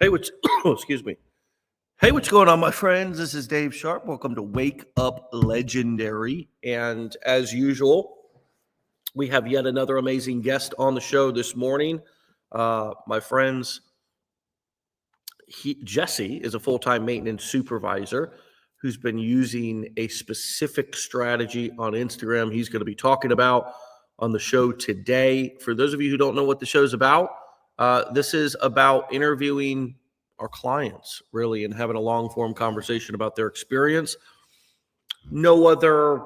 Hey, what's excuse me. Hey, what's going on, my friends? This is Dave Sharpe. Welcome to Wake Up Legendary. And as usual, we have yet another amazing guest on the show this morning. My friends, Jesse is a full-time maintenance supervisor who's been using a specific strategy on Instagram he's going to be talking about on the show today. For those of you who don't know what the show's about, this is about interviewing our clients, really, and having a long-form conversation about their experience. No other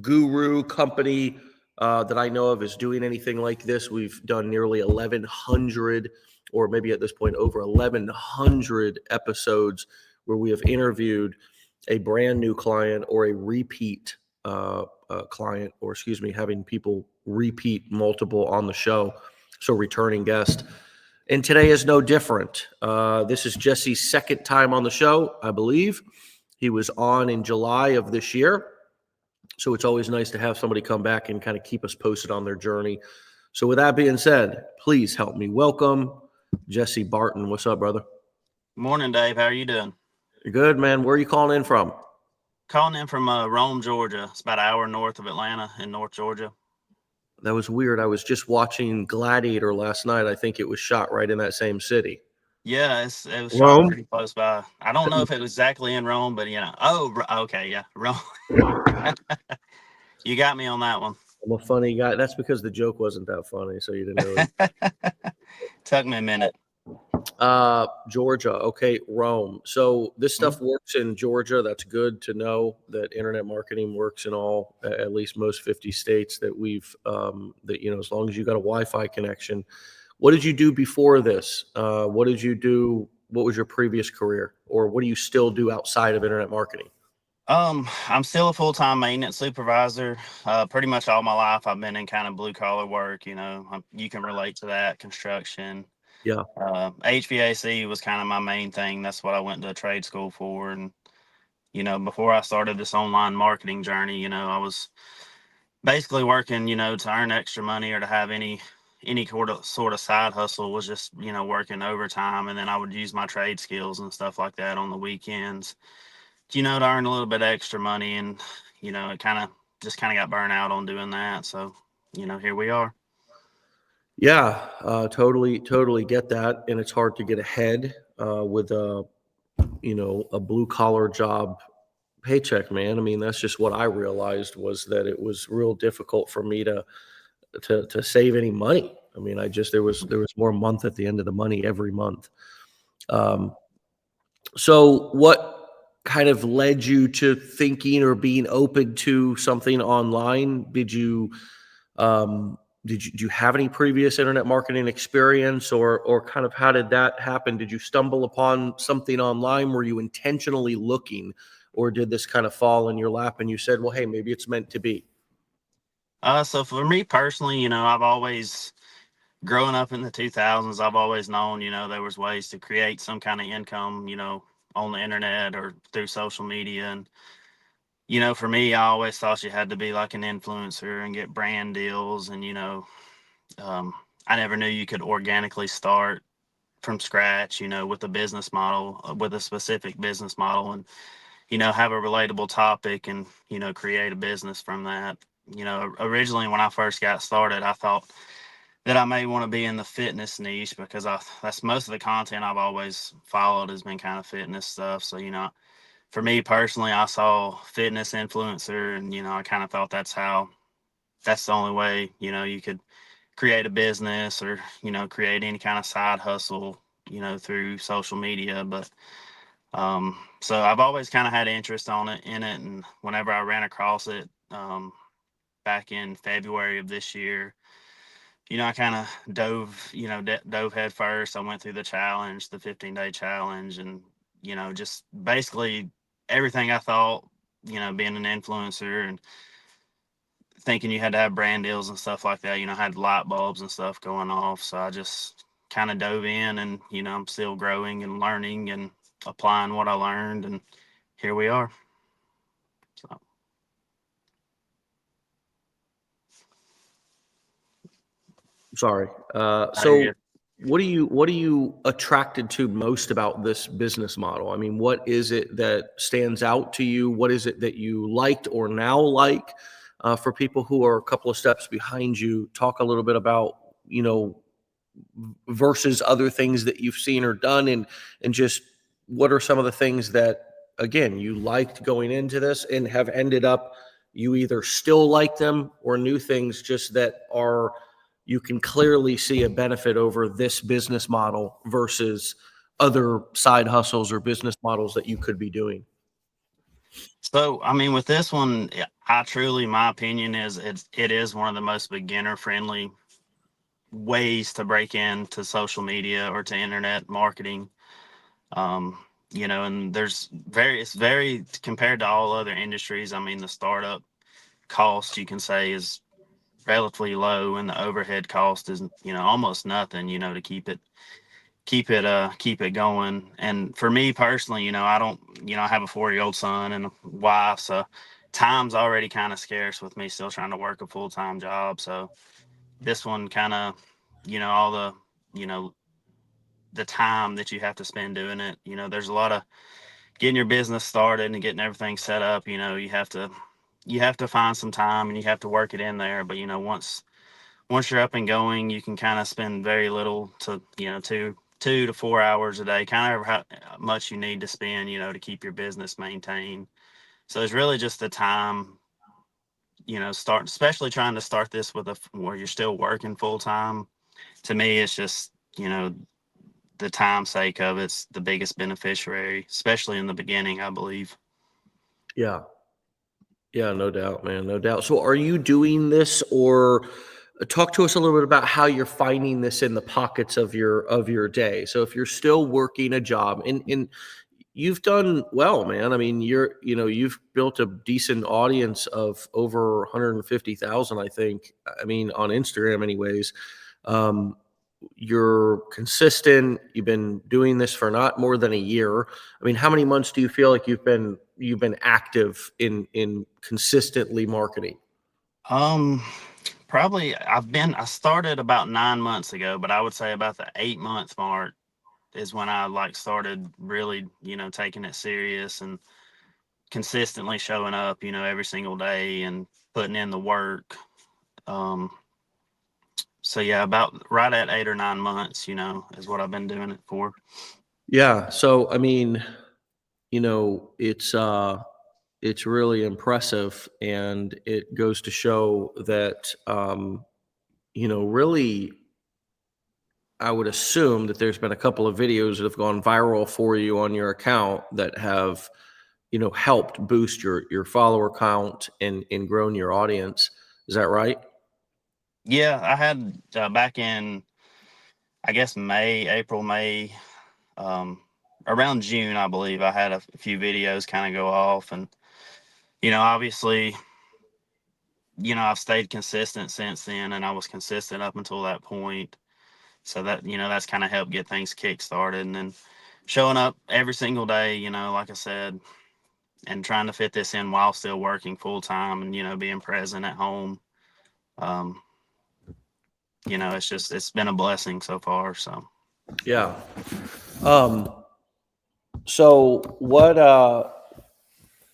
guru company that I know of is doing anything like this. We've done nearly 1,100, or maybe at this point over 1,100 episodes where we have interviewed a brand new client or a repeat client, or excuse me, having people repeat multiple on the show. So returning guest. And today is no different. This is Jesse's second time on the show, I believe. He was on in July of this year. So it's always nice to have somebody come back and kind of keep us posted on their journey. So with that being said, please help me welcome Jesse Barton. What's up, brother? Morning, Dave. How are you doing? You're good, man. Where are you calling in from? Calling in from Rome, Georgia. It's about an hour north of Atlanta in North Georgia. That was weird. I was just watching Gladiator last night. I think it was shot right in that same city. Yeah, it was shot Rome? pretty close by. I don't know if it was exactly in Rome, but okay, yeah, Rome. You got me on that one. I'm a funny guy. That's because the joke wasn't that funny, so you didn't really. Took me a minute. Georgia. Okay, Rome. So this stuff works in Georgia. That's good to know that internet marketing works in all, at least most 50 states that we've, as long as you got a Wi-Fi connection. What did you do before this? What did you do? What was your previous career, or what do you still do outside of internet marketing? I'm still a full-time maintenance supervisor. Pretty much all my life I've been in kind of blue collar work. You can relate to that, construction. Yeah. HVAC was kind of my main thing. That's what I went to trade school for. And, before I started this online marketing journey, I was basically working, to earn extra money or to have any sort of side hustle was just, working overtime. And then I would use my trade skills and stuff like that on the weekends, to earn a little bit extra money. And, it kind of got burnt out on doing that. So, here we are. Yeah, totally get that. And it's hard to get ahead with a blue collar job paycheck, man. I mean, that's just what I realized, was that it was real difficult for me to save any money. I mean, there was more month at the end of the money every month. Um, so what kind of led you to thinking or being open to something online? Um, do you have any previous internet marketing experience, or kind of how did that happen? Did you stumble upon something online? Were you intentionally looking, or did this kind of fall in your lap and you said, well, hey, maybe it's meant to be? So for me personally, I've always, growing up in the 2000s, I've always known, there was ways to create some kind of income, on the internet or through social media. And, for me, I always thought you had to be like an influencer and get brand deals. And, um, I never knew you could organically start from scratch, with a business model, with a specific business model, and, have a relatable topic and, create a business from that. Originally when I first got started, I thought that I may want to be in the fitness niche because that's most of the content I've always followed has been kind of fitness stuff. So, for me personally, I saw fitness influencer and, I kind of thought that's the only way, you could create a business or, create any kind of side hustle, through social media. But, so I've always kind of had interest in it. And whenever I ran across it, back in February of this year, I kind of dove head first. I went through the challenge, the 15-day challenge, and, just basically everything I thought, being an influencer and thinking you had to have brand deals and stuff like that, had light bulbs and stuff going off. So I just kind of dove in and, I'm still growing and learning and applying what I learned. And here we are. So. Sorry. So what are you attracted to most about this business model? I mean, what is it that stands out to you? What is it that you liked or now like? For people who are a couple of steps behind you, talk a little bit about, versus other things that you've seen or done, and just what are some of the things that, again, you liked going into this and have ended up, you either still like them or new things just that are, you can clearly see a benefit over this business model versus other side hustles or business models that you could be doing. So, I mean, with this one, I truly, my opinion is it is one of the most beginner friendly ways to break into social media or to internet marketing. And it's very compared to all other industries. I mean, the startup cost, you can say, is relatively low, and the overhead cost is, almost nothing, to keep it going. And for me personally, I don't, I have a 4-year-old son and a wife, so time's already kind of scarce with me still trying to work a full-time job. So this one kind of, all you know, the time that you have to spend doing it, there's a lot of getting your business started and getting everything set up. You have to find some time and you have to work it in there. But, once you're up and going, you can kind of spend very little to, 2 to 4 hours a day, kind of how much you need to spend, to keep your business maintained. So it's really just the time, especially trying to start this where you're still working full time. To me, it's just, the time sake of it's the biggest beneficiary, especially in the beginning, I believe. Yeah. Yeah, no doubt, man, no doubt. So are you doing this, or talk to us a little bit about how you're finding this in the pockets of your day? So if you're still working a job, and you've done well, man. I mean, you've built a decent audience of over 150,000, I think. I mean, on Instagram anyways. Um, you're consistent. You've been doing this for not more than a year. I mean, how many months do you feel like you've been active in consistently marketing? Um, Probably I started about 9 months ago, but I would say about the 8 month mark is when I like started really, taking it serious and consistently showing up, every single day and putting in the work. Um, so yeah, about right at 8 or 9 months, is what I've been doing it for. Yeah. So I mean, it's really impressive, and it goes to show that really, I would assume that there's been a couple of videos that have gone viral for you on your account that have, helped boost your follower count and grown your audience. Is that right? Yeah, I had back in, I guess, April, May, um, around June, I believe, I had a few videos kind of go off. And, obviously, I've stayed consistent since then, and I was consistent up until that point. So that, that's kind of helped get things kick started. And then showing up every single day, like I said, and trying to fit this in while still working full time and, being present at home. Um, it's been a blessing so far. So. Yeah. Um, so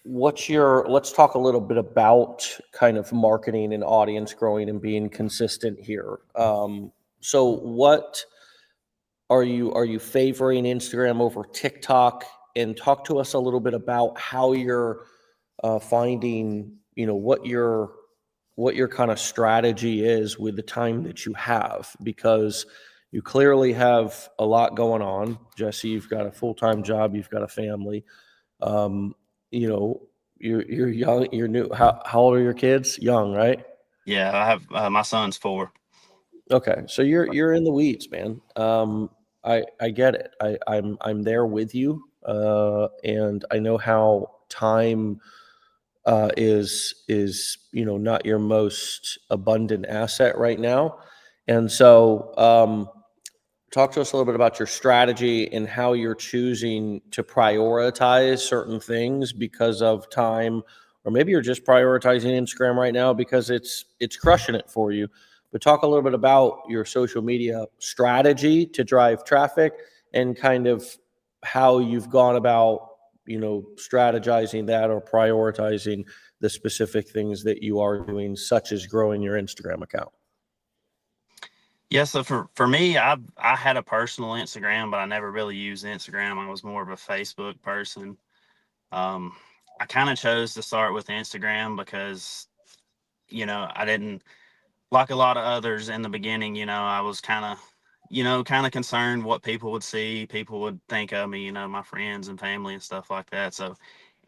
let's talk a little bit about kind of marketing and audience growing and being consistent here. So what are you favoring Instagram over TikTok? And talk to us a little bit about how you're finding, what your kind of strategy is with the time that you have, because you clearly have a lot going on. Jesse, you've got a full-time job, you've got a family. Um, you know, you're young, you're new. How old are your kids? Young, right? Yeah, I have my son's 4. Okay, so you're in the weeds, man. I get it. I'm there with you, and I know how time is not your most abundant asset right now, and so talk to us a little bit about your strategy and how you're choosing to prioritize certain things because of time, or maybe you're just prioritizing Instagram right now because it's crushing it for you. but talk a little bit about your social media strategy to drive traffic and kind of how you've gone about, strategizing that or prioritizing the specific things that you are doing, such as growing your Instagram account. Yeah, so for me, I had a personal Instagram, but I never really used Instagram. I was more of a Facebook person. I kind of chose to start with Instagram because, I didn't, like a lot of others in the beginning, I was kind of concerned what people would see, people would think of me, my friends and family and stuff like that. So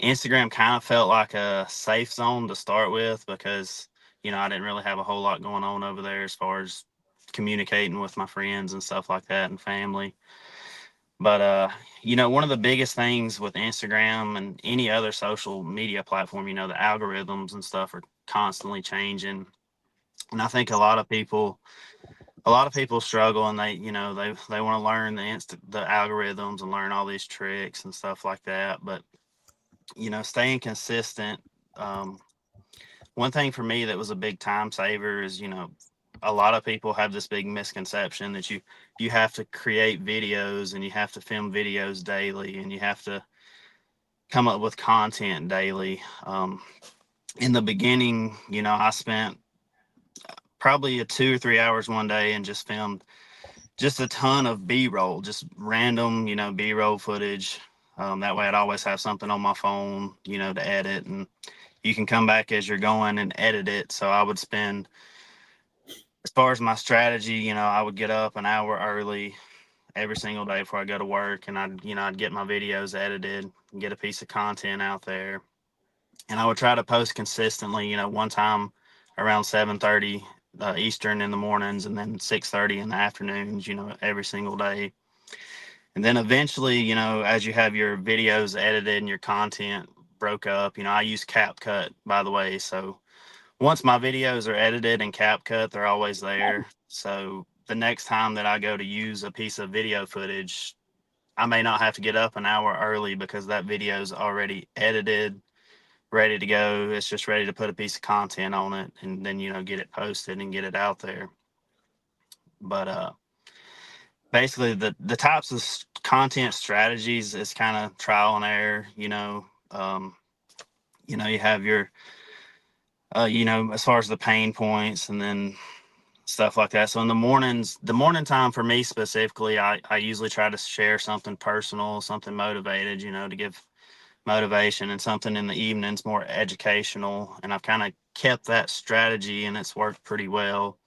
Instagram kind of felt like a safe zone to start with because, I didn't really have a whole lot going on over there as far as communicating with my friends and stuff like that and family. But one of the biggest things with Instagram and any other social media platform, the algorithms and stuff are constantly changing. And I think a lot of people struggle, and they want to learn the algorithms and learn all these tricks and stuff like that. But staying consistent. One thing for me that was a big time saver is, a lot of people have this big misconception that you have to create videos and you have to film videos daily and you have to come up with content daily. In the beginning, I spent probably 2 or 3 hours one day and just filmed just a ton of B-roll, just random, B-roll footage. That way I'd always have something on my phone, to edit, and you can come back as you're going and edit it. So I would spend, as far as my strategy, I would get up an hour early every single day before I go to work, and I'd get my videos edited and get a piece of content out there. And I would try to post consistently, one time around 7:30 Eastern in the mornings, and then 6:30 in the afternoons, every single day. And then eventually, as you have your videos edited and your content broke up, I use CapCut, by the way. So once my videos are edited in CapCut, they're always there. So the next time that I go to use a piece of video footage, I may not have to get up an hour early because that video is already edited, ready to go. It's just ready to put a piece of content on it and then, get it posted and get it out there. But basically the types of content strategies is kind of trial and error. You have your as far as the pain points and then stuff like that. So in the morning time for me specifically, I usually try to share something personal, something motivated, to give motivation, and something in the evenings more educational. And I've kind of kept that strategy and it's worked pretty well.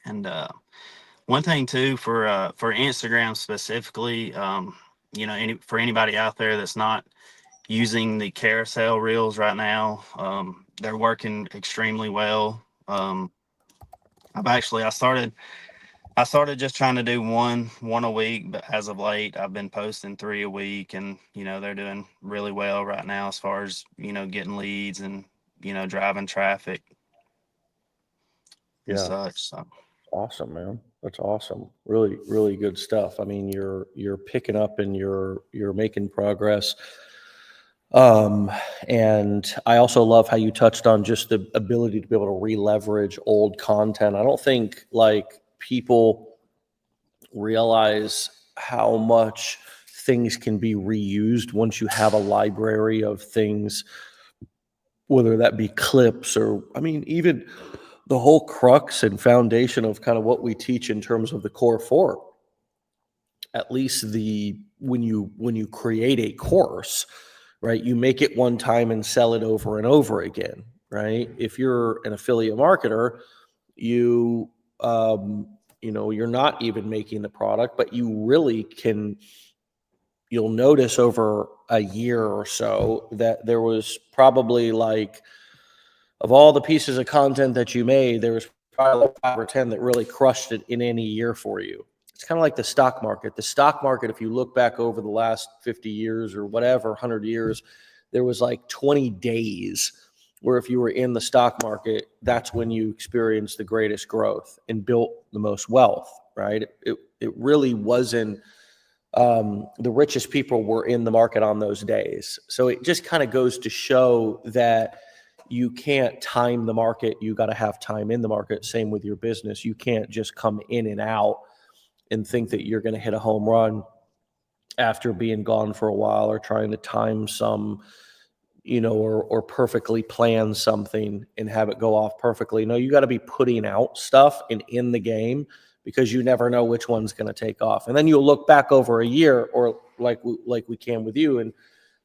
And one thing too for Instagram specifically, for anybody out there that's not using the carousel reels right now, they're working extremely well. I started just trying to do one a week, but as of late, I've been posting 3 a week, and they're doing really well right now as far as getting leads and driving traffic and such. So Awesome, man. That's awesome. Really, really good stuff. I mean, you're picking up and you're making progress. And I also love how you touched on just the ability to be able to re-leverage old content. I don't think like people realize how much things can be reused once you have a library of things, whether that be clips or, I mean, even the whole crux and foundation of kind of what we teach in terms of the core four. At least when you create a course, right, you make it one time and sell it over and over again, right? If you're an affiliate marketer, you you're not even making the product, but you really can. You'll notice over a year or so that there was probably like, of all the pieces of content that you made, there was probably like 5 or 10 that really crushed it in any year for you. It's kind of like the stock market. The stock market, if you look back over the last 50 years or whatever, 100 years, there was like 20 days where if you were in the stock market, that's when you experienced the greatest growth and built the most wealth, right? It really wasn't the richest people were in the market on those days. So it just kind of goes to show that you can't time the market. You got to have time in the market. Same with your business. You can't just come in and out and think that you're going to hit a home run after being gone for a while, or trying to time some, or perfectly plan something and have it go off perfectly. No, you got to be putting out stuff and in the game, because you never know which one's going to take off. And then you'll look back over a year, or like we can with you, and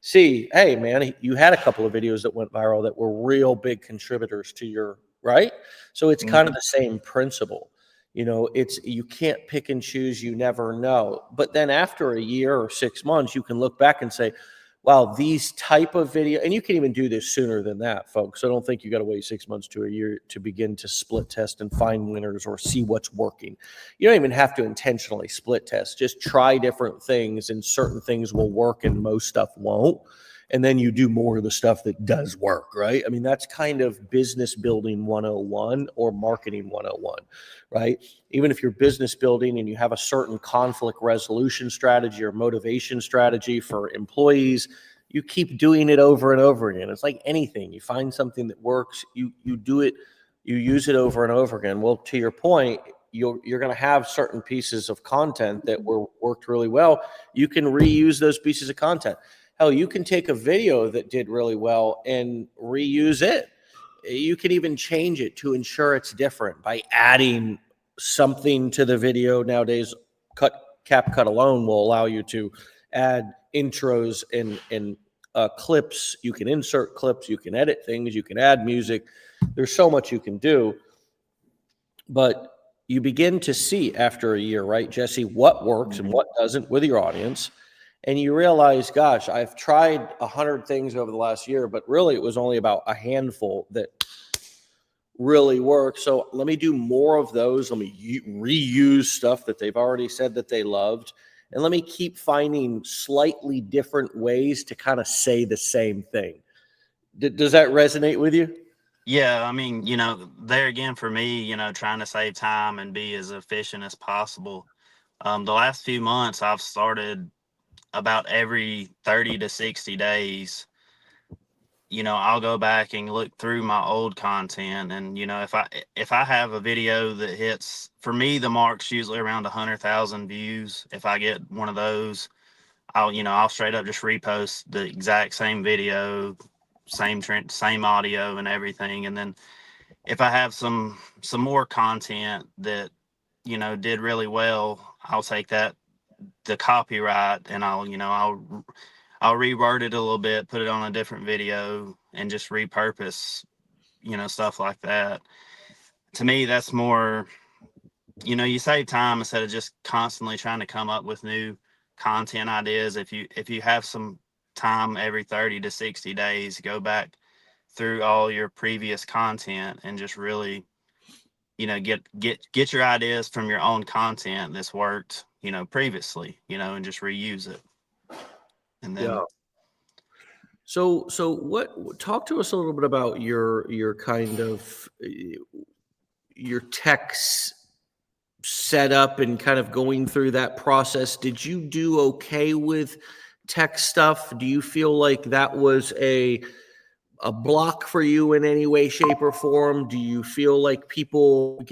see, hey man, you had a couple of videos that went viral that were real big contributors to your, right? So it's kind of the same principle. It's, you can't pick and choose, you never know. But then after a year or 6 months, you can look back and say, wow, these type of video, and you can even do this sooner than that, folks. I don't think you got to wait 6 months to a year to begin to split test and find winners or see what's working. You don't even have to intentionally split test. Just try different things, and certain things will work and most stuff won't. And then you do more of the stuff that does work, right? I mean, that's kind of business building 101 or marketing 101, right? Even if you're business building and you have a certain conflict resolution strategy or motivation strategy for employees, you keep doing it over and over again. It's like anything. You find something that works, you do it, you use it over and over again. Well, to your point, you're going to have certain pieces of content that worked really well. You can reuse those pieces of content. Hell, you can take a video that did really well and reuse it. You can even change it to ensure it's different by adding something to the video. Nowadays, CapCut alone will allow you to add intros and clips. You can insert clips, you can edit things, you can add music. There's so much you can do. But you begin to see after a year, right, Jesse, what works and what doesn't with your audience. And you realize, gosh, I've tried 100 things over the last year, but really it was only about a handful that really work. So let me do more of those. Let me reuse stuff that they've already said that they loved. And let me keep finding slightly different ways to kind of say the same thing. Does that resonate with you? Yeah, I mean, there again for me, trying to save time and be as efficient as possible. The last few months, I've started about every 30 to 60 days. I'll go back and look through my old content, and if I have a video that hits, for me the mark's usually around 100,000 views. If I get one of those, I'll straight up just repost the exact same video, same trend, same audio and everything. And then if I have some more content that did really well, I'll take the copyright, and I'll reword it a little bit, put it on a different video, and just repurpose stuff like that. To me, that's more, you save time instead of just constantly trying to come up with new content ideas. If you have some time every 30 to 60 days, go back through all your previous content and just really get your ideas from your own content that's worked previously, and just reuse it. And then Yeah. So what, talk to us a little bit about your kind of your tech setup and kind of going through that process. Did you do okay with tech stuff? Do you feel like that was a block for you in any way, shape, or form? Do you feel like people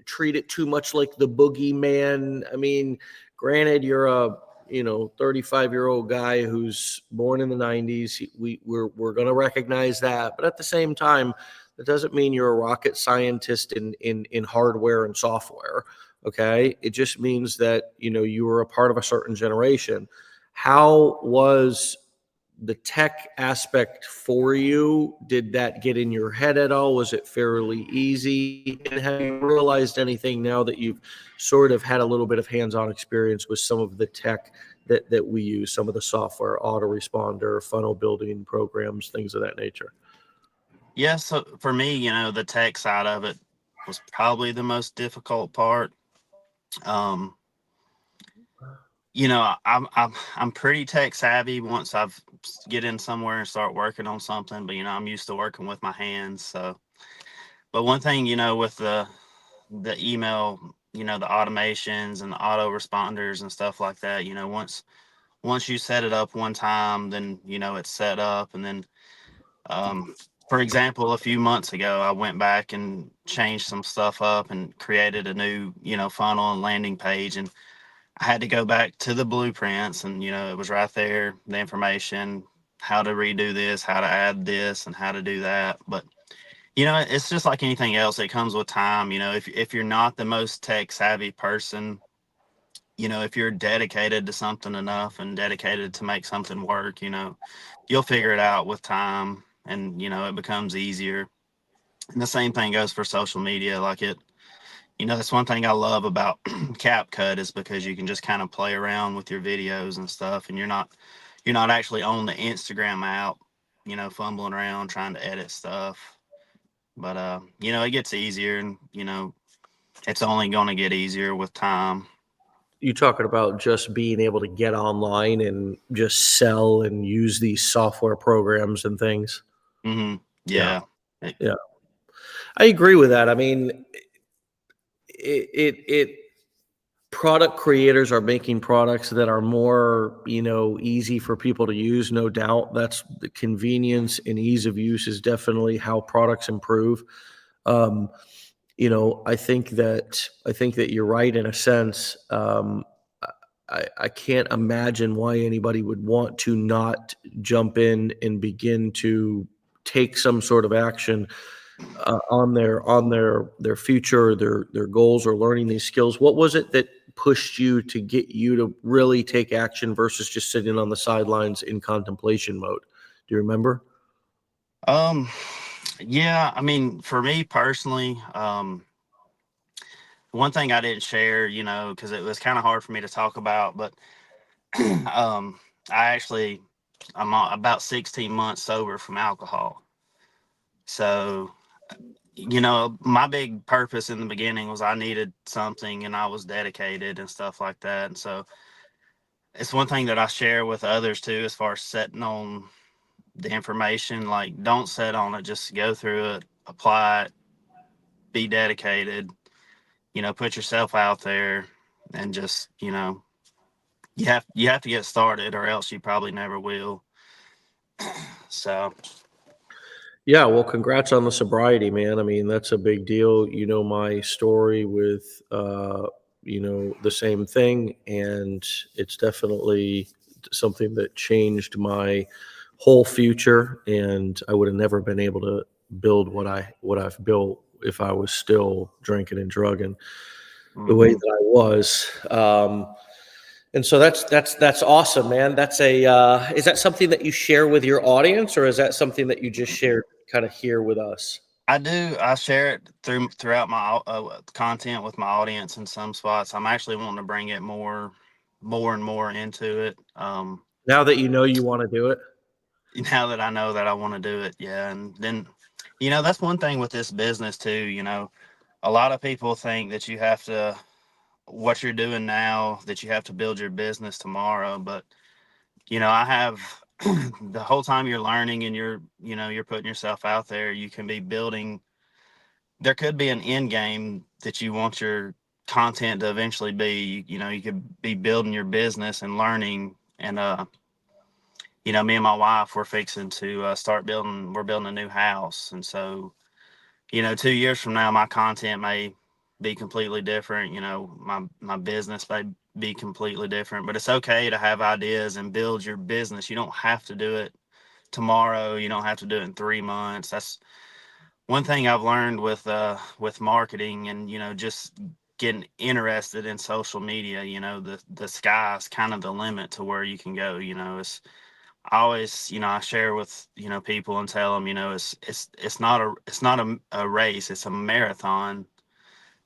treat it too much like the boogeyman? I mean, granted, you're a 35-year-old guy who's born in the 90s. We're going to recognize that, but at the same time, that doesn't mean you're a rocket scientist in hardware and software. Okay, it just means that you were a part of a certain generation. How was the tech aspect for you? Did that get in your head at all? Was it fairly easy? And have you realized anything now that you've sort of had a little bit of hands-on experience with some of the tech that we use, some of the software, autoresponder, funnel building programs, things of that nature? yeah, so for me, the tech side of it was probably the most difficult part. Um, I'm pretty tech savvy once I've get in somewhere and start working on something, but I'm used to working with my hands. So, but one thing, with the email, the automations and the autoresponders and stuff like that, once you set it up one time, then it's set up, and then for example, a few months ago, I went back and changed some stuff up and created a new, funnel and landing page. And I had to go back to the blueprints, and, it was right there, the information, how to redo this, how to add this, and how to do that. But, it's just like anything else. It comes with time. If you're not the most tech savvy person, if you're dedicated to something enough and dedicated to make something work, you'll figure it out with time, and, it becomes easier. And the same thing goes for social media. That's one thing I love about CapCut, is because you can just kind of play around with your videos and stuff, and you're not actually on the Instagram app, fumbling around trying to edit stuff. But it gets easier, and it's only going to get easier with time. You talking about just being able to get online and just sell and use these software programs and things? Hmm. Yeah, Yeah. It- yeah. I agree with that. I mean, it product creators are making products that are more, easy for people to use, no doubt. That's the convenience and ease of use is definitely how products improve. Um, I think that you're right in a sense. I can't imagine why anybody would want to not jump in and begin to take some sort of action on their future, their goals, or learning these skills. What was it that pushed you to get you to really take action versus just sitting on the sidelines in contemplation mode? Do you remember? Um, yeah, I mean, for me personally, one thing I didn't share, because it was kind of hard for me to talk about, but um, I'm about 16 months sober from alcohol. So, my big purpose in the beginning was I needed something, and I was dedicated and stuff like that. And so it's one thing that I share with others too, as far as setting on the information. Like, don't set on it, just go through it, apply it, be dedicated, put yourself out there, and just, you have to get started, or else you probably never will. So, Yeah, well, congrats on the sobriety, man. I mean, that's a big deal. You know my story with the same thing, and it's definitely something that changed my whole future, and I would have never been able to build what I've built if I was still drinking and drugging the way mhm. that I was. And so that's awesome, man. That's a is that something that you share with your audience, or is that something that you just shared kind of here with us? I do. I share it throughout my content with my audience in some spots. I'm actually wanting to bring it more and more into it. Now that you know you want to do it? Now that I know that I want to do it, yeah. And then, that's one thing with this business too. A lot of people think that what you're doing now, that you have to build your business tomorrow. But, I have the whole time you're learning, and you're putting yourself out there, you can be building. There could be an end game that you want your content to eventually be. You could be building your business and learning. And, me and my wife, we're fixing to we're building a new house. And so, 2 years from now, my content may be completely different. My business may be completely different, but it's okay to have ideas and build your business. You don't have to do it tomorrow. You don't have to do it in 3 months. That's one thing I've learned with marketing, and, just getting interested in social media. The sky's kind of the limit to where you can go. It's I always, I share with, people and tell them, it's not a race, it's a marathon.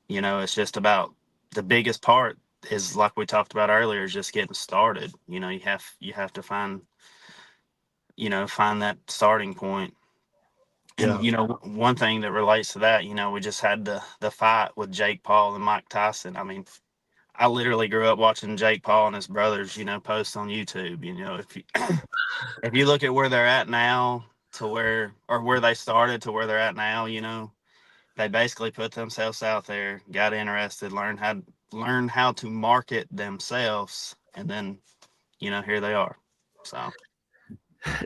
It's just about, the biggest part is, like we talked about earlier, is just getting started. You have to find that starting point. And, Yeah. one thing that relates to that, we just had the fight with Jake Paul and Mike Tyson. I mean, I literally grew up watching Jake Paul and his brothers, post on YouTube. If you look at where they're at now, to where they started to where they're at now, they basically put themselves out there, got interested, learn how to market themselves, and then, here they are. So,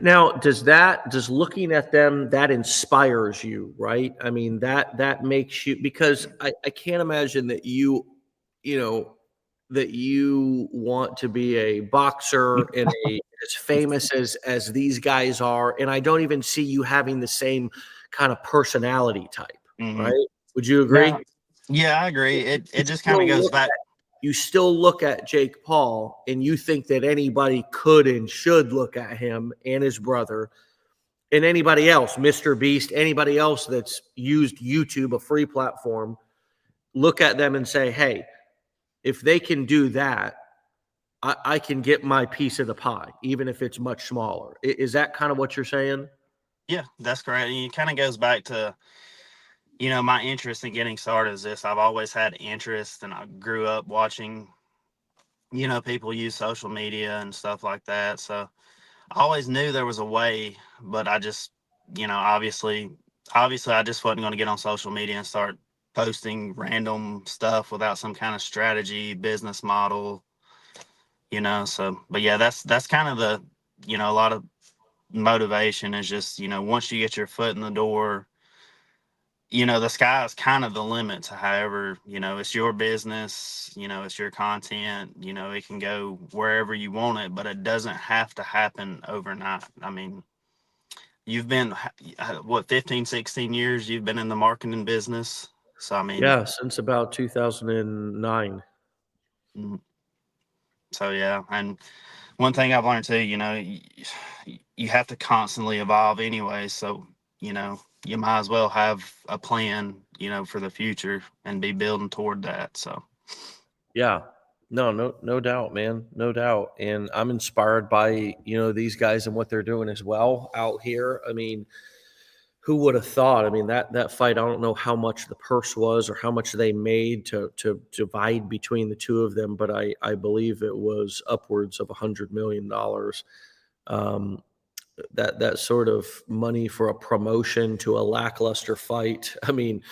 Now, does looking at them, that inspires you, right? I mean, that makes you, because I can't imagine that you know, that you want to be a boxer and as famous as these guys are, and I don't even see you having the same kind of personality type, Hmm. right? Would you agree? No, yeah, I agree. It You just kind of still goes look back. you still look at Jake Paul and you think that anybody could and should look at him and his brother and anybody else, Mr. Beast, anybody else that's used YouTube, a free platform, look at them and say, hey, if they can do that, I can get my piece of the pie, even if it's much smaller. Is that kind of what you're saying? Yeah, that's correct. And it kind of goes back to, my interest in getting started is this. I've always had interest, and I grew up watching, people use social media and stuff like that. So I always knew there was a way, but I just, obviously, I just wasn't going to get on social media and start posting random stuff without some kind of strategy, business model, So, but yeah, that's kind of a lot of motivation is just, once you get your foot in the door, the sky is kind of the limit to however, it's your business, it's your content, it can go wherever you want it, but it doesn't have to happen overnight. I mean, you've been, what, 15, 16 years you've been in the marketing business. So, I mean, Yeah, since about 2009. mm, so yeah. And one thing I've learned too, you have to constantly evolve anyway. So, you might as well have a plan, for the future and be building toward that. So, Yeah. No doubt, man. No doubt. And I'm inspired by, these guys and what they're doing as well out here. I mean, who would have thought? I mean, that fight, I don't know how much the purse was or how much they made to divide between the two of them, but I believe it was upwards of $100 million. Um, that sort of money for a promotion to a lackluster fight, I mean,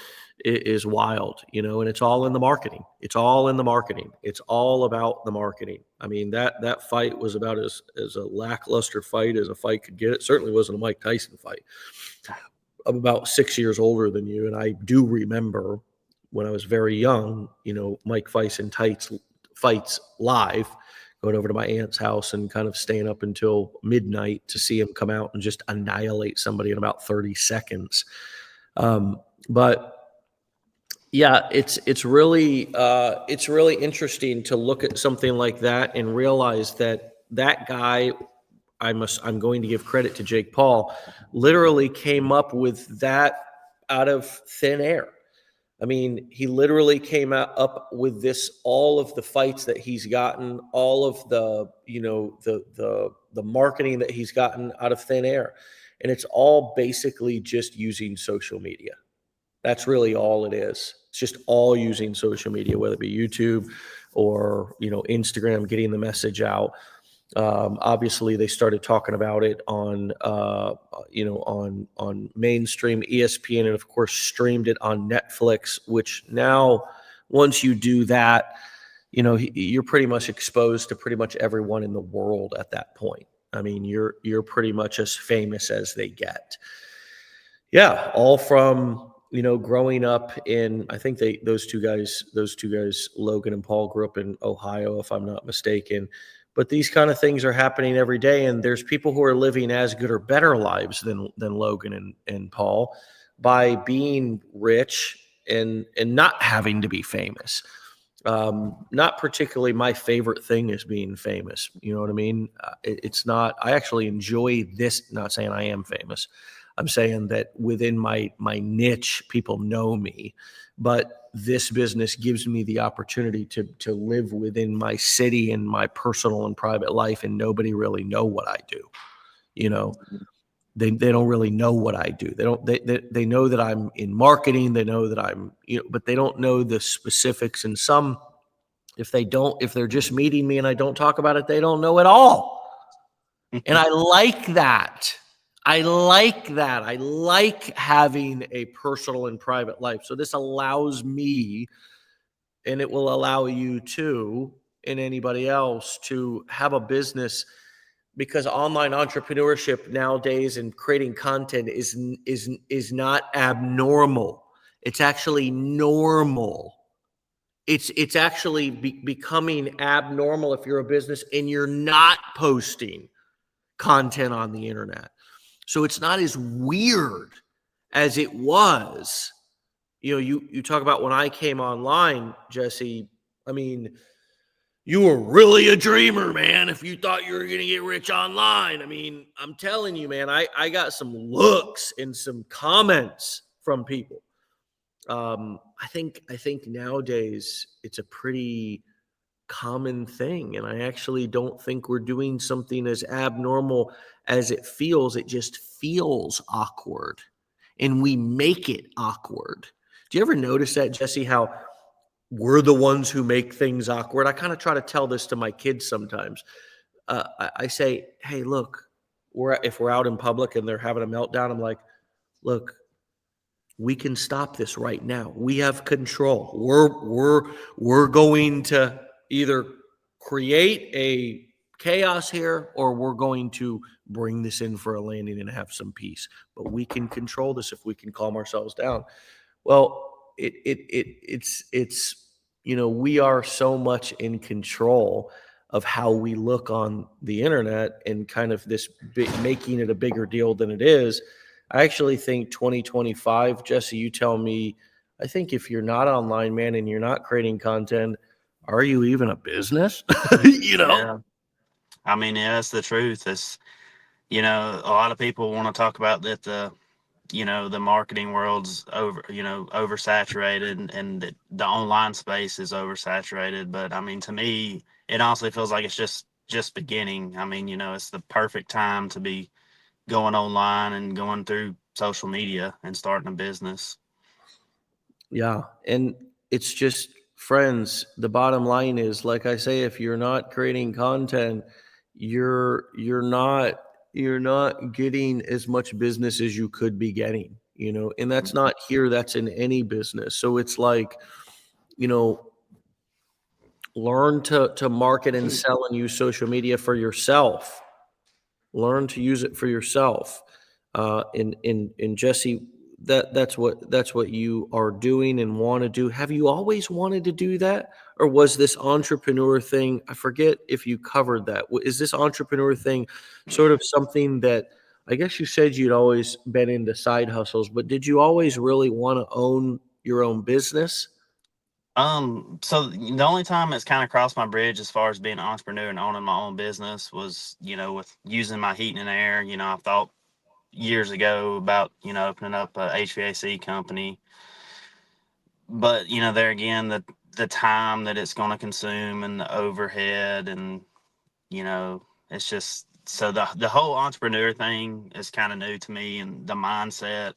it is wild, and it's all in the marketing. It's all in the marketing. It's all about the marketing. I mean, that fight was about as a lackluster fight as a fight could get. It certainly wasn't a Mike Tyson fight. I'm about 6 years older than you, and I do remember when I was very young, Mike Tyson fights live, going over to my aunt's house and kind of staying up until midnight to see him come out and just annihilate somebody in about 30 seconds. But yeah, it's really interesting to look at something like that and realize that that guy, I'm going to give credit to Jake Paul, literally came up with that out of thin air. I mean, he literally came up with this, all of the fights that he's gotten, all of the, the marketing that he's gotten out of thin air. And it's all basically just using social media. That's really all it is. It's just all using social media, whether it be YouTube or, Instagram, getting the message out. Obviously, they started talking about it on, on mainstream ESPN, and of course, streamed it on Netflix. Which now, once you do that, you're pretty much exposed to pretty much everyone in the world at that point. I mean, you're pretty much as famous as they get. Yeah, all from growing up in, I think those two guys, Logan and Paul, grew up in Ohio, if I'm not mistaken. But these kind of things are happening every day, and there's people who are living as good or better lives than Logan and Paul by being rich and not having to be famous. Not particularly my favorite thing is being famous. You know what I mean? It's not. I actually enjoy this. Not saying I am famous. I'm saying that within my niche, people know me, but this business gives me the opportunity to live within my city and my personal and private life, and nobody really know what I do. You know, they don't really know what I do. They know that I'm in marketing. They know that I'm, but they don't know the specifics. And some, if they're just meeting me and I don't talk about it, they don't know at all. And I like that. I like that. I like having a personal and private life. So this allows me, and it will allow you too, and anybody else, to have a business because online entrepreneurship nowadays and creating content is not abnormal. It's actually normal. It's actually becoming abnormal if you're a business and you're not posting content on the internet. So it's not as weird as it was. You talk about when I came online, Jesse. I mean, you were really a dreamer, man, if you thought you were going to get rich online. I mean, I'm telling you, man, I got some looks and some comments from people. I think nowadays it's a pretty common thing, and I actually don't think we're doing something as abnormal as it feels. It just feels awkward, and we make it awkward. Do you ever notice that, Jesse, how we're the ones who make things awkward? I kind of try to tell this to my kids sometimes. I say, hey, look, if we're out in public and they're having a meltdown, I'm like, look, we can stop this right now. We have control. We're going to either create a chaos here, or we're going to bring this in for a landing and have some peace. But we can control this if we can calm ourselves down. Well, it's we are so much in control of how we look on the internet, and kind of this making it a bigger deal than it is. I actually think 2025, Jesse, you tell me, I think if you're not online, man, and you're not creating content, are you even a business? Yeah. I mean, yeah, that's the truth. It's, a lot of people want to talk about that the marketing world's oversaturated, and the online space is oversaturated. But I mean, to me, it honestly feels like it's just beginning. I mean, it's the perfect time to be going online and going through social media and starting a business. Yeah. And it's just, friends, the bottom line is, like I say, if you're not creating content, you're not getting as much business as you could be getting, and that's not here, that's in any business. So it's like, you know, learn to market and sell and use social media for yourself. Learn to use it for yourself. And Jesse, that's what you are doing and want to do. Have you always wanted to do that, or was this entrepreneur thing? I forget if you covered that. Is this entrepreneur thing sort of something that, I guess you said you'd always been into side hustles, but did you always really want to own your own business? So the only time it's kind of crossed my bridge as far as being an entrepreneur and owning my own business was, with using my heating and air. I thought years ago about, opening up a HVAC company. But, there again, the time that it's going to consume and the overhead, and, it's just, so the whole entrepreneur thing is kind of new to me, and the mindset.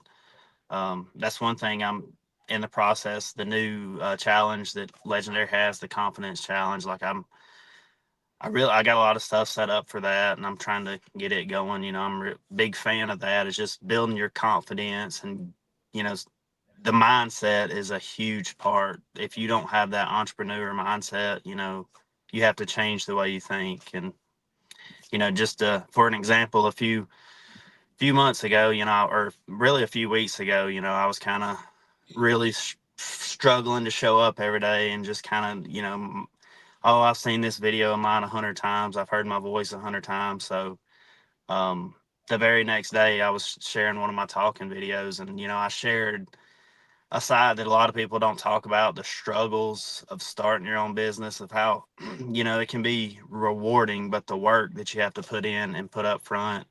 That's one thing I'm in the process. The new challenge that Legendary has, the confidence challenge. Like I got a lot of stuff set up for that, and I'm trying to get it going. I'm a big fan of that. It's just building your confidence, and you know, the mindset is a huge part. If you don't have that entrepreneur mindset, you have to change the way you think. And just for an example, a few months ago, or really a few weeks ago, I was kind of really struggling to show up every day, and just kind of, oh, I've seen this video of mine 100 times. I've heard my voice 100 times. So um, the very next day, I was sharing one of my talking videos, and, I shared a side that a lot of people don't talk about, the struggles of starting your own business, of how, it can be rewarding, but the work that you have to put in and put up front,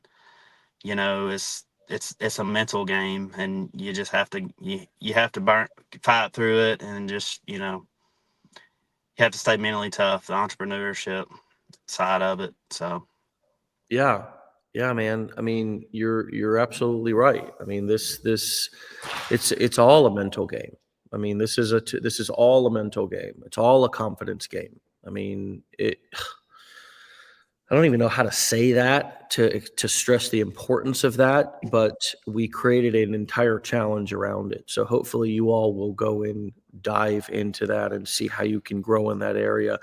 it's a mental game, and you just have to you have to fight through it, and just you have to stay mentally tough. The entrepreneurship side of it. So Yeah. Yeah, man. I mean, you're absolutely right. I mean, it's all a mental game. I mean, this is all a mental game. It's all a confidence game. I mean, I don't even know how to say that to stress the importance of that, but we created an entire challenge around it. So hopefully you all will go and dive into that and see how you can grow in that area.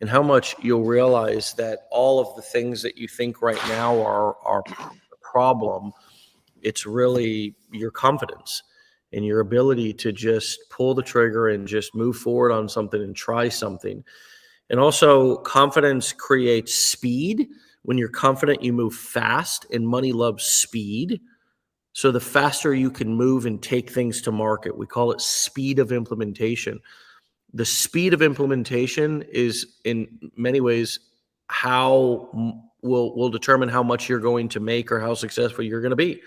and how much you'll realize that all of the things that you think right now are a problem, it's really your confidence and your ability to just pull the trigger and just move forward on something and try something. And also, confidence creates speed. When you're confident, you move fast, and money loves speed. So the faster you can move and take things to market, we call it speed of implementation. The speed of implementation is in many ways how will determine how much you're going to make or how successful you're going to be.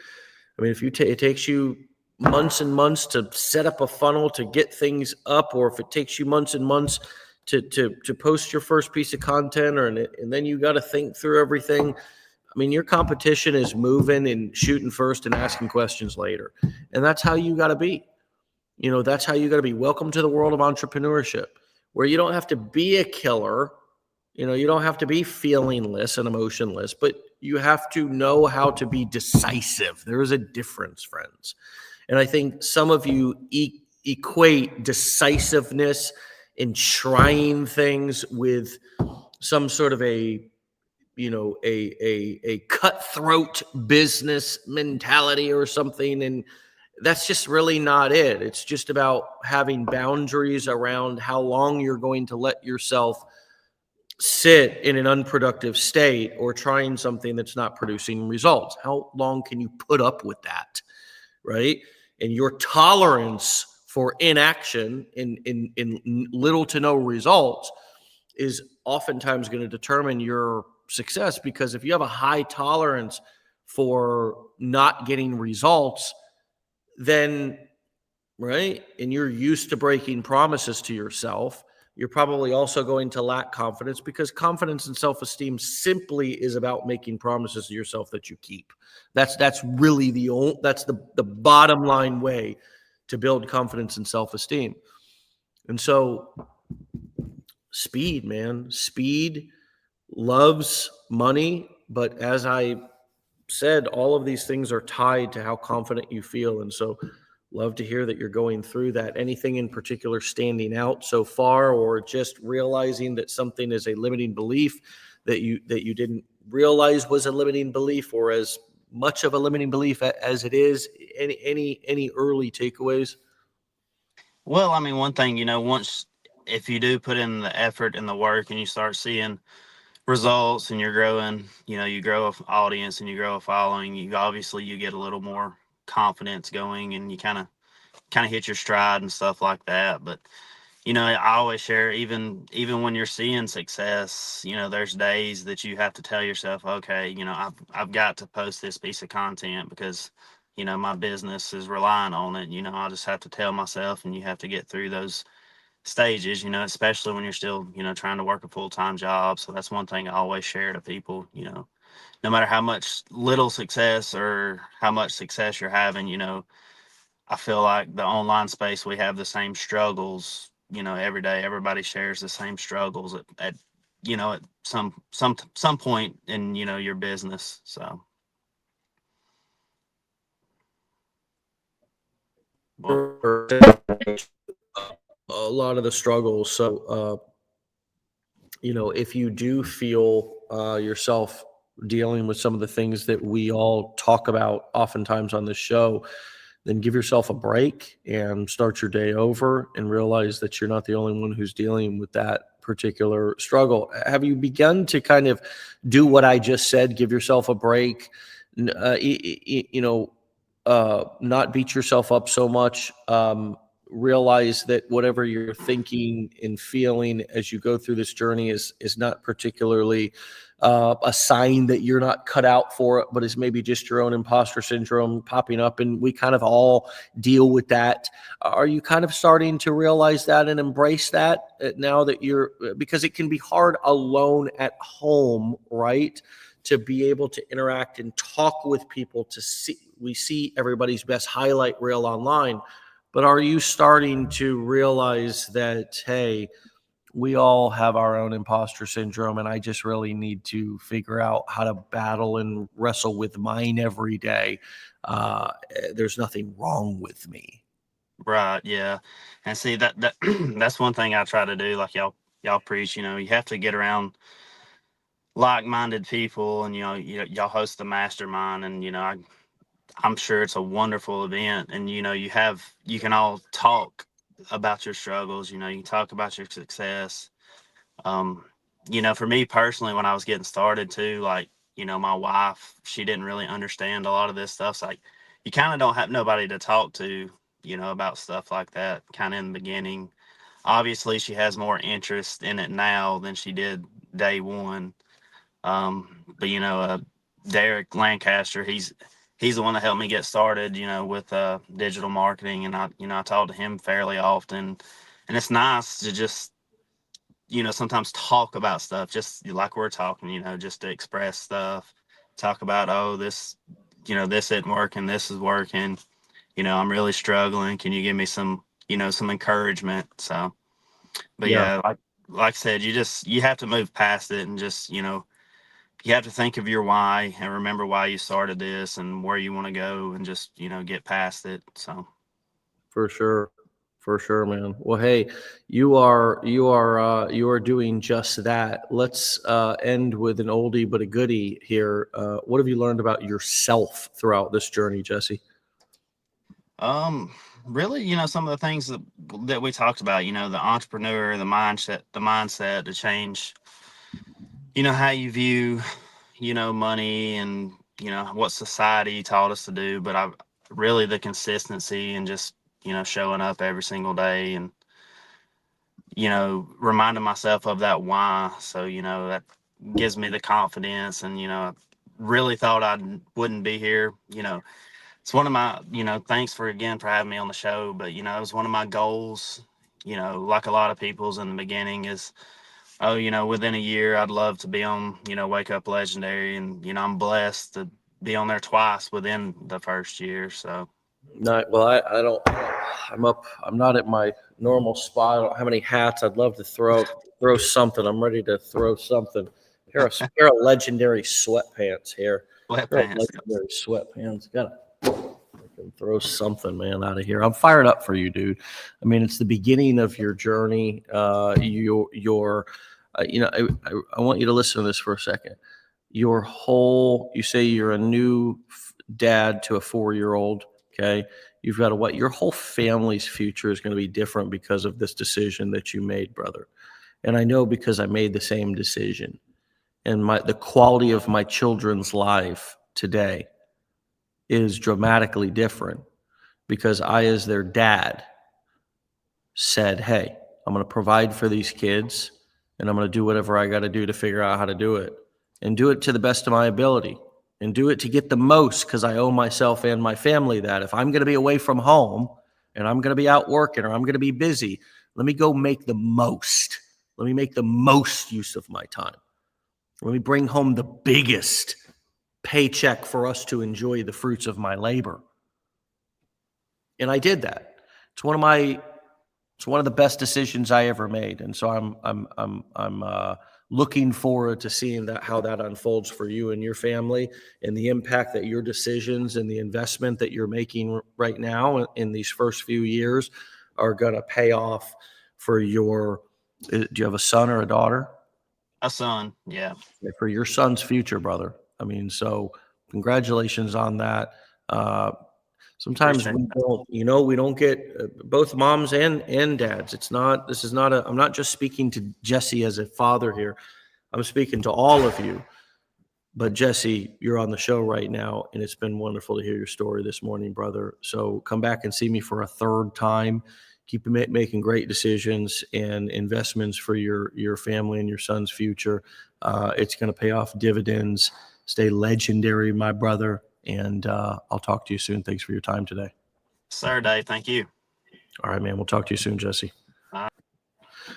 I mean, if it takes you months and months to set up a funnel to get things up, or if it takes you months and months to post your first piece of content, and then you got to think through everything. I mean, your competition is moving and shooting first and asking questions later, and that's how you got to be. That's how you got to be. Welcome to the world of entrepreneurship, where you don't have to be a killer. You don't have to be feelingless and emotionless, but you have to know how to be decisive. There is a difference, friends. And I think some of you equate decisiveness in trying things with some sort of a cutthroat business mentality or something. And that's just really not it. It's just about having boundaries around how long you're going to let yourself sit in an unproductive state or trying something that's not producing results. How long can you put up with that, right? And your tolerance for inaction in little to no results is oftentimes going to determine your success, because if you have a high tolerance for not getting results, then, right, and you're used to breaking promises to yourself, you're probably also going to lack confidence, because confidence and self-esteem simply is about making promises to yourself that you keep. That's really the bottom line way to build confidence and self-esteem. And so speed, man, speed loves money. But as I said, all of these things are tied to how confident you feel. And so love to hear that you're going through that. Anything in particular standing out so far, or just realizing that something is a limiting belief that you didn't realize was a limiting belief, or as much of a limiting belief as it is? Any early takeaways? Well, I mean, one thing, once if you do put in the effort and the work and you start seeing results and you're growing, you grow an audience and you grow a following, you get a little more confidence going, and you kind of hit your stride and stuff like that. But I always share, even when you're seeing success, there's days that you have to tell yourself, okay, I've got to post this piece of content because my business is relying on it. I just have to tell myself, and you have to get through those stages, especially when you're still trying to work a full-time job. So that's one thing I always share to people. No matter how much little success or how much success you're having, I feel like the online space, we have the same struggles, every day. Everybody shares the same struggles at some point in, your business. So, well, A lot of the struggles. So, if you do feel yourself dealing with some of the things that we all talk about oftentimes on this show, then give yourself a break and start your day over, and realize that you're not the only one who's dealing with that particular struggle. Have you begun to kind of do what I just said? Give yourself a break, not beat yourself up so much. Realize that whatever you're thinking and feeling as you go through this journey is not particularly a sign that you're not cut out for it, but is maybe just your own imposter syndrome popping up. And we kind of all deal with that. Are you kind of starting to realize that and embrace that now that because it can be hard alone at home, right? To be able to interact and talk with people, we see everybody's best highlight reel online. But are you starting to realize that, hey, we all have our own imposter syndrome, and I just really need to figure out how to battle and wrestle with mine every day. There's nothing wrong with me. right. Yeah. And see that that's one thing I try to do. Like, y'all y'all preach. You know, you have to get around like-minded people, and y'all host the mastermind, and I'm sure it's a wonderful event, and you can all talk about your struggles. You can talk about your success. Um, for me personally, when I was getting started too, like, my wife, she didn't really understand a lot of this stuff. So, like, you kind of don't have nobody to talk to, about stuff like that kind of in the beginning. Obviously, she has more interest in it now than she did day one. But Derek Lancaster, he's the one that helped me get started, with digital marketing, and I talk to him fairly often, and it's nice to just sometimes talk about stuff, just like we're talking, just to express stuff, talk about, oh, this, this isn't working, this is working, I'm really struggling. Can you give me some, some encouragement? So, but Yeah, yeah, like I said, you have to move past it, and just, you have to think of your why and remember why you started this and where you want to go, and just, get past it. So, for sure. For sure, man. Well, hey, you are doing just that. Let's end with an oldie but a goodie here. What have you learned about yourself throughout this journey, Jesse? um, really, some of the things that we talked about, the entrepreneur, the mindset to change, how you view, money, and, what society taught us to do. But I really, the consistency, and just, showing up every single day, and, reminding myself of that why. So, that gives me the confidence. And, really thought I wouldn't be here. It's one of my, thanks for again for having me on the show. But, it was one of my goals, like a lot of people's in the beginning, is, oh, within a year, I'd love to be on, Wake Up Legendary. And, I'm blessed to be on there twice within the first year. So, No, well, I don't. I'm not at my normal spot. I don't have any hats. I'd love to throw something. I'm ready to throw something. Pair of legendary sweatpants here. Pair of sweatpants. legendary sweatpants. Gotta throw something, man, out of here. I'm fired up for you, dude. I mean, it's the beginning of your journey. I want you to listen to this for a second. You say you're a new dad to a 4-year-old. Okay. You've got what your whole family's future is going to be different because of this decision that you made, brother. And I know because I made the same decision, and the quality of my children's life today is dramatically different because I, as their dad, said, hey, I'm going to provide for these kids, and I'm going to do whatever I got to do to figure out how to do it, and do it to the best of my ability, and do it to get the most, because I owe myself and my family that. If I'm going to be away from home and I'm going to be out working, or I'm going to be busy, let me go make the most. Let me make the most use of my time. Let me bring home the biggest paycheck for us to enjoy the fruits of my labor. And I did that. It's one of the best decisions I ever made, and so I'm looking forward to seeing how that unfolds for you and your family, and the impact that your decisions and the investment that you're making right now in these first few years are going to pay off for your. Do you have a son or a daughter? A son. Yeah. For your son's future, brother. I mean, so congratulations on that. Uh, Sometimes Appreciate we don't get both moms and dads. This is not I'm not just speaking to Jesse as a father here. I'm speaking to all of you. But Jesse, you're on the show right now, and it's been wonderful to hear your story this morning, brother. So come back and see me for a third time. Keep making great decisions and investments for your family and your son's future. It's going to pay off dividends. Stay legendary, my brother, and I'll talk to you soon. Thanks for your time today. Sir Dave. Thank you. All right, man. We'll talk to you soon, Jesse. All right.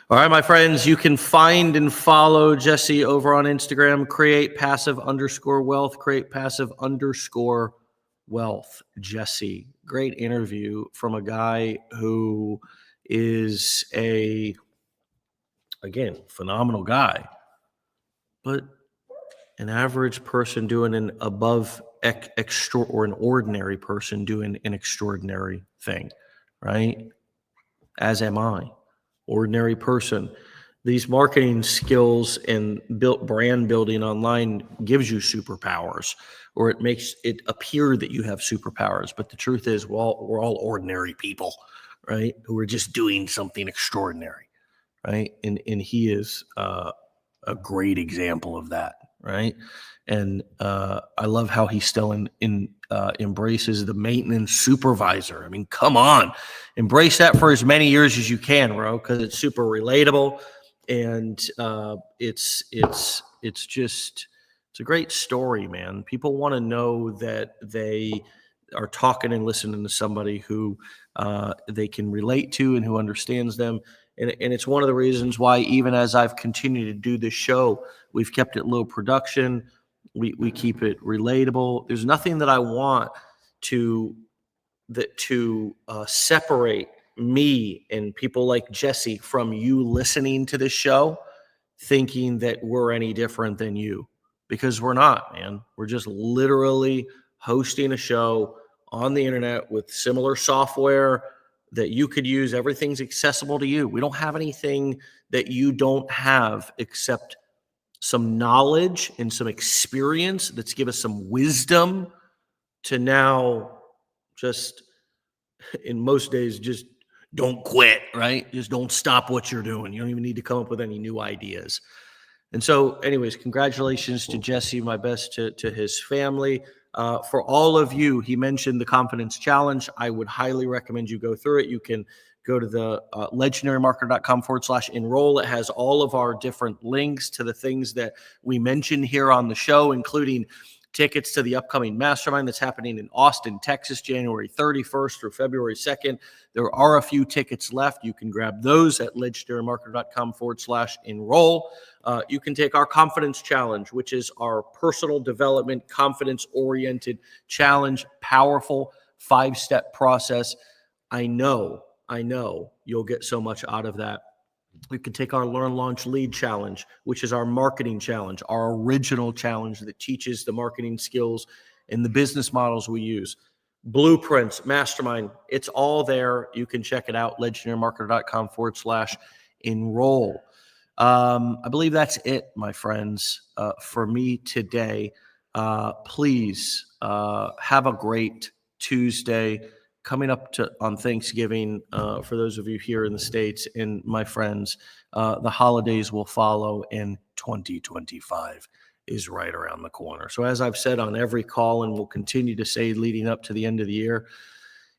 All right, my friends, you can find and follow Jesse over on Instagram, create passive_wealth, create passive_wealth. Jesse, great interview from a guy who is again, phenomenal guy, but an average person doing an above extra, or an ordinary person doing an extraordinary thing, right? As am I, ordinary person these marketing skills and built brand building online gives you superpowers, or it makes it appear that you have superpowers. But the truth is, we're all ordinary people, right? Who are just doing something extraordinary, right? And he is a great example of that, right? And I love how he still embraces the maintenance supervisor. I mean, come on, embrace that for as many years as you can, bro, because it's super relatable, and it's a great story, man. People want to know that they are talking and listening to somebody who they can relate to and who understands them. And it's one of the reasons why, even as I've continued to do this show, we've kept it low production. We keep it relatable. There's nothing that I want to separate me and people like Jesse from you listening to this show, thinking that we're any different than you, because we're not, man. We're just literally hosting a show on the internet with similar software that you could use. Everything's accessible to you. We don't have anything that you don't have except some knowledge and some experience that's give us some wisdom to now just, in most days, just don't quit, right? Just don't stop what you're doing. You don't even need to come up with any new ideas. And so, anyways, congratulations to Jesse. My best to his family. For all of you, he mentioned the Confidence Challenge. I would highly recommend you go through it. You can go to the legendarymarketer.com/enroll. It has all of our different links to the things that we mentioned here on the show, including tickets to the upcoming mastermind that's happening in Austin, Texas, January 31st through February 2nd. There are a few tickets left. You can grab those at legendarymarketer.com/enroll. You can take our Confidence Challenge, which is our personal development, confidence-oriented challenge, powerful 5-step process. I know you'll get so much out of that. You can take our Learn, Launch, Lead challenge, which is our marketing challenge, our original challenge that teaches the marketing skills and the business models we use. Blueprints, mastermind, it's all there. You can check it out, legendarymarketer.com/enroll. I believe that's it, my friends, for me today. Please have a great Tuesday coming up on Thanksgiving. For those of you here in the States and my friends, the holidays will follow, and 2025 is right around the corner. So as I've said on every call and will continue to say leading up to the end of the year,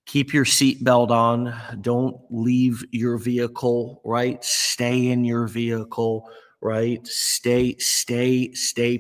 keep your seatbelt on. Don't leave your vehicle, right? Stay in your vehicle, right? Stay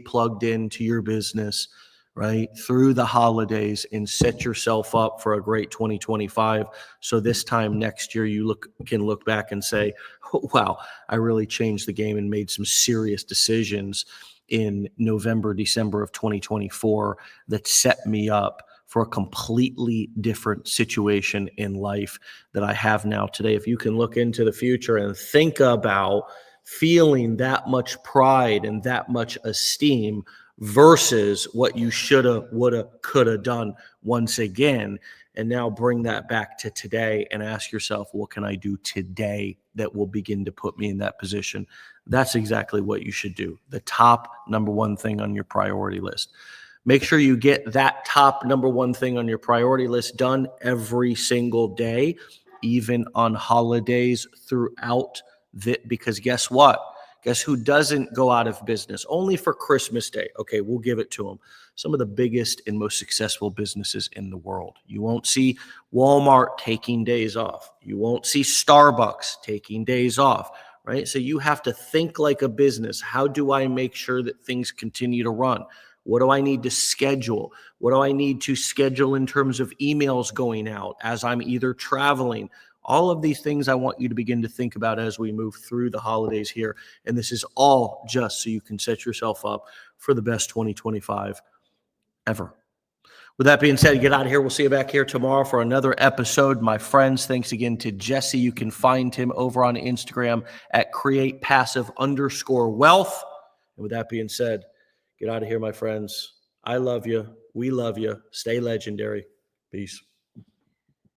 plugged into your business, right? Through the holidays, and set yourself up for a great 2025. So this time next year, you can look back and say, oh, wow, I really changed the game and made some serious decisions in November, December of 2024 that set me up for a completely different situation in life that I have now today. If you can look into the future and think about feeling that much pride and that much esteem versus what you shoulda, woulda, coulda done once again, and now bring that back to today and ask yourself, what can I do today that will begin to put me in that position? That's exactly what you should do. The top number one thing on your priority list. Make sure you get that top number one thing on your priority list done every single day, even on holidays throughout because guess what? Guess who doesn't go out of business? Only for Christmas Day. Okay, we'll give it to them. Some of the biggest and most successful businesses in the world. You won't see Walmart taking days off. You won't see Starbucks taking days off, right? So you have to think like a business. How do I make sure that things continue to run? What do I need to schedule? What do I need to schedule in terms of emails going out as I'm either traveling? All of these things I want you to begin to think about as we move through the holidays here. And this is all just so you can set yourself up for the best 2025 ever. With that being said, get out of here. We'll see you back here tomorrow for another episode. My friends, thanks again to Jesse. You can find him over on Instagram at createpassive_wealth. And with that being said, get out of here, my friends. I love you. We love you. Stay legendary. Peace.